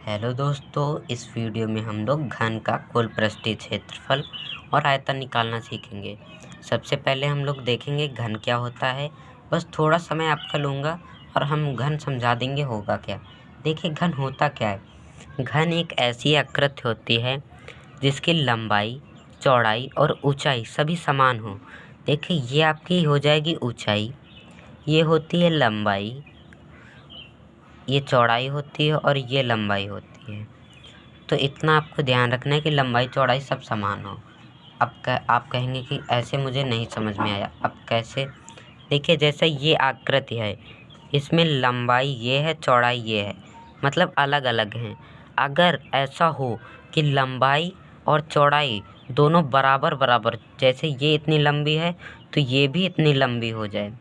Hello दोस्तों, इस video में हम लोग घन का कुल पृष्ठीय क्षेत्रफल और आयतन निकालना सीखेंगे। सबसे पहले हम लोग देखेंगे घन क्या होता है। बस थोड़ा समय आपका लूँगा और हम घन समझा देंगे होगा क्या। देखिए घन होता क्या है। घन एक ऐसी आकृति होती है जिसकी लंबाई, चौड़ाई और ऊंचाई सभी समान हो। देखिए ये आपकी हो जाएगी ऊंचाई, ये होती है लंबाई, ये चौड़ाई होती है और ये लंबाई होती है। तो इतना आपको ध्यान रखना है कि लंबाई चौड़ाई सब समान हो। आप कहेंगे कि ऐसे मुझे नहीं समझ में आया। अब कैसे? देखिए जैसे ये आकृति है, इसमें लंबाई ये है, चौड़ाई ये है, मतलब अलग अलग हैं। अगर ऐसा हो कि लंबाई और चौड़ाई दोनों बराबर बराबर, जैसे ये इतनी लंबी है तो ये भी इतनी लंबी हो जाए।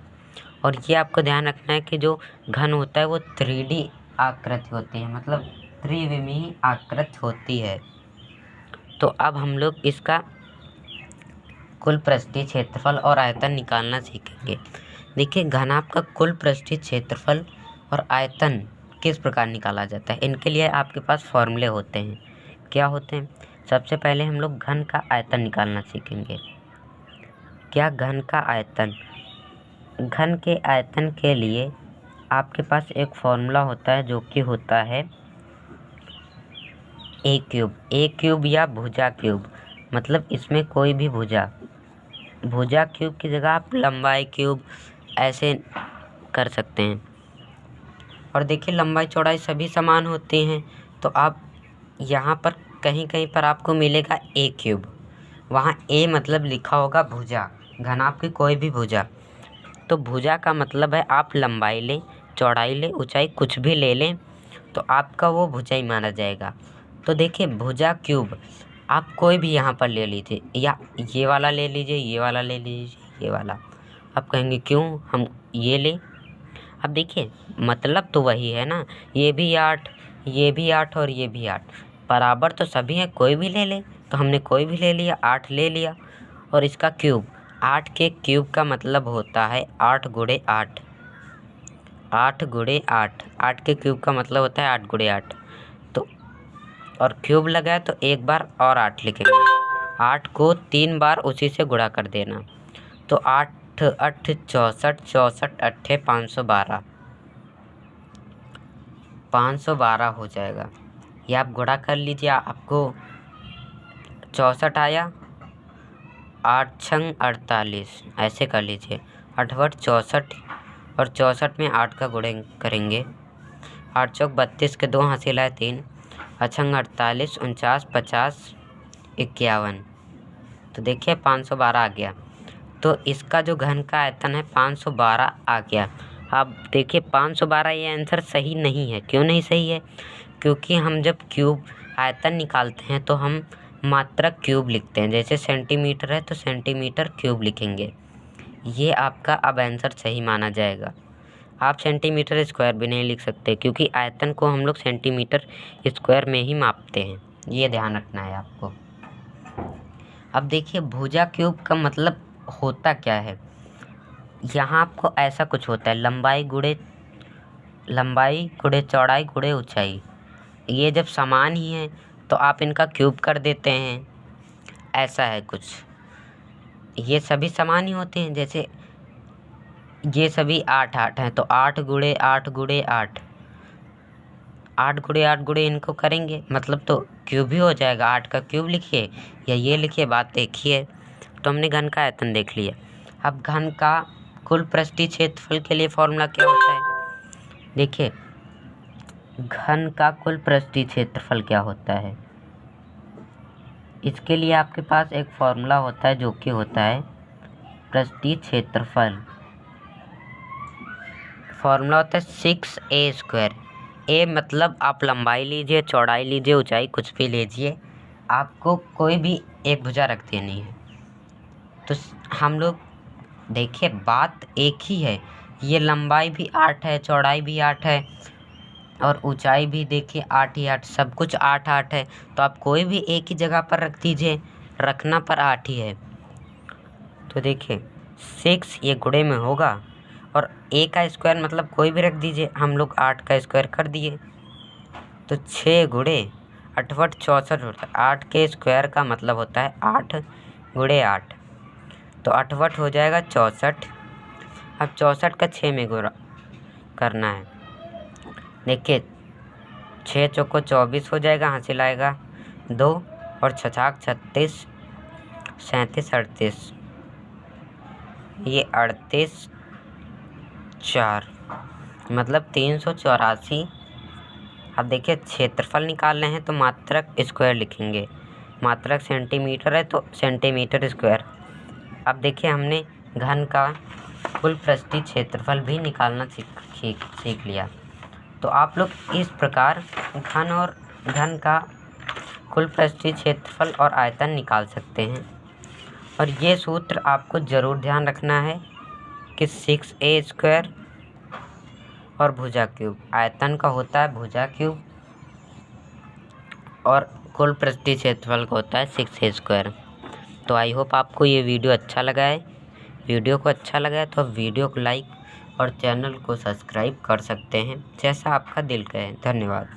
और ये आपको ध्यान रखना है कि जो घन होता है वो 3D आकृति होती है, मतलब त्रिविमीय आकृति होती है। तो अब हम लोग इसका कुल पृष्ठीय क्षेत्रफल और आयतन निकालना सीखेंगे। देखिए घनाभ का कुल पृष्ठीय क्षेत्रफल और आयतन किस प्रकार निकाला जाता है। इनके लिए आपके पास फॉर्मूले होते हैं। क्या होते हैं? सबसे पहले हम लोग घन का आयतन निकालना सीखेंगे। क्या घन का आयतन? घन के आयतन के लिए आपके पास एक फॉर्मूला होता है जो कि होता है ए क्यूब या भुजा क्यूब। मतलब इसमें कोई भी भुजा क्यूब की जगह आप लंबाई क्यूब ऐसे कर सकते हैं। और देखिए लंबाई चौड़ाई सभी समान होती हैं, तो आप यहाँ पर कहीं कहीं पर आपको मिलेगा ए क्यूब। वहाँ ए मतलब लिखा होगा भुजा, घनाभ की कोई भी भुजा। तो भुजा का मतलब है आप लंबाई लें, चौड़ाई लें, ऊंचाई कुछ भी ले लें तो आपका वो भुजा ही माना जाएगा। तो देखिए भुजा क्यूब आप कोई भी यहाँ पर ले लीजिए, या ये वाला ले लीजिए, ये वाला ले लीजिए, ये वाला। आप कहेंगे क्यों हम ये लें? अब देखिए मतलब तो वही है ना, ये भी 8, ये भी 8 और ये भी 8 बराबर तो सभी हैं, कोई भी ले लें। तो हमने कोई भी ले लिया, 8 ले लिया। और इसका क्यूब, 8 के क्यूब का मतलब होता है 8 गुणे 8, 8 गुणे 8, 8 के क्यूब का मतलब होता है 8 गुणे 8। तो और क्यूब लगाए तो एक बार और 8 लिखेंगे, 8 को 3 बार उसी से गुणा कर देना। तो 8 8 64, 64 अट्ठे 512, 512 हो जाएगा। ये आप गुणा कर लीजिए, आपको 64 आया, 8 छंग 48, ऐसे कर लीजिए। 8 बट 64 और 64 में 8 का गुणे करेंगे। 8 चौक 32 के 2 हासिल है 3, अछंग 48, 49, 50, 51। तो देखिए 512 आ गया। तो इसका जो घन का आयतन है 512 आ गया। अब देखिए 512 ये आंसर सही नहीं है। क्यों नहीं सही है? क्योंकि हम जब क्यूब आयतन निकालते हैं तो हम मात्रक क्यूब लिखते हैं। जैसे सेंटीमीटर है तो सेंटीमीटर क्यूब लिखेंगे। ये आपका अब आंसर सही माना जाएगा। आप सेंटीमीटर स्क्वायर भी नहीं लिख सकते, क्योंकि आयतन को हम लोग सेंटीमीटर स्क्वायर में ही मापते हैं। ये ध्यान रखना है आपको। अब देखिए भुजा क्यूब का मतलब होता क्या है। यहाँ आपको ऐसा कुछ होता है, लंबाई गुणे चौड़ाई गुणे ऊंचाई। ये जब समान ही है तो आप इनका क्यूब कर देते हैं, ऐसा है कुछ। ये सभी समान ही होते हैं, जैसे ये सभी 8 8 हैं तो 8 गुणे 8 गुणे 8, 8 गुणे 8 गुणे इनको करेंगे, मतलब तो क्यूब ही हो जाएगा। 8 का क्यूब लिखिए या ये लिखिए, बात देखिए। तो हमने घन का आयतन देख लिया। अब घन का कुल पृष्ठीय क्षेत्रफल के लिए फॉर्मूला क्या होता है? देखिए घन का कुल पृष्ठीय क्षेत्रफल क्या होता है, इसके लिए आपके पास एक फॉर्मूला होता है जो कि होता है पृष्ठीय क्षेत्रफल। फॉर्मूला होता है 6a²। ए मतलब आप लंबाई लीजिए, चौड़ाई लीजिए, ऊंचाई कुछ भी लीजिए, आपको कोई भी एक भुजा रख देनी है। तो हम लोग देखिए बात एक ही है, ये लंबाई भी 8 है, चौड़ाई भी 8 है और ऊंचाई भी देखिए 8 ही 8, सब कुछ 8 8 है। तो आप कोई भी एक ही जगह पर रख दीजिए, रखना पर 8 ही है। तो देखिए 6 ये गुणे में होगा और ए का स्क्वायर मतलब कोई भी रख दीजिए, हम लोग 8 का स्क्वायर कर दिए। तो 6 गुणे 8 64 होता है। 8 के स्क्वायर का मतलब होता है 8 गुणे 8, तो 8 हो जाएगा 64। अब 64 का 6 में गुणा करना है। देखिए 6 चौको 24 हो जाएगा, हासिल आएगा 2 और 6 36 37 38, ये 38 4 मतलब 384। अब देखिए क्षेत्रफल निकालने हैं तो मात्रक स्क्वायर लिखेंगे, मात्रक सेंटीमीटर है तो सेंटीमीटर स्क्वायर। अब देखिए हमने घन का कुल पृष्ठीय क्षेत्रफल भी निकालना सीख लिया। तो आप लोग इस प्रकार घन का कुल पृष्ठीय क्षेत्रफल और आयतन निकाल सकते हैं। और ये सूत्र आपको ज़रूर ध्यान रखना है कि 6a² और भुजा क्यूब, आयतन का होता है भुजा क्यूब और कुल पृष्ठीय क्षेत्रफल का होता है 6a²। तो आई होप आपको ये वीडियो अच्छा लगा है। वीडियो को अच्छा लगा है तो वीडियो को लाइक और चैनल को सब्सक्राइब कर सकते हैं, जैसा आपका दिल कहे। धन्यवाद।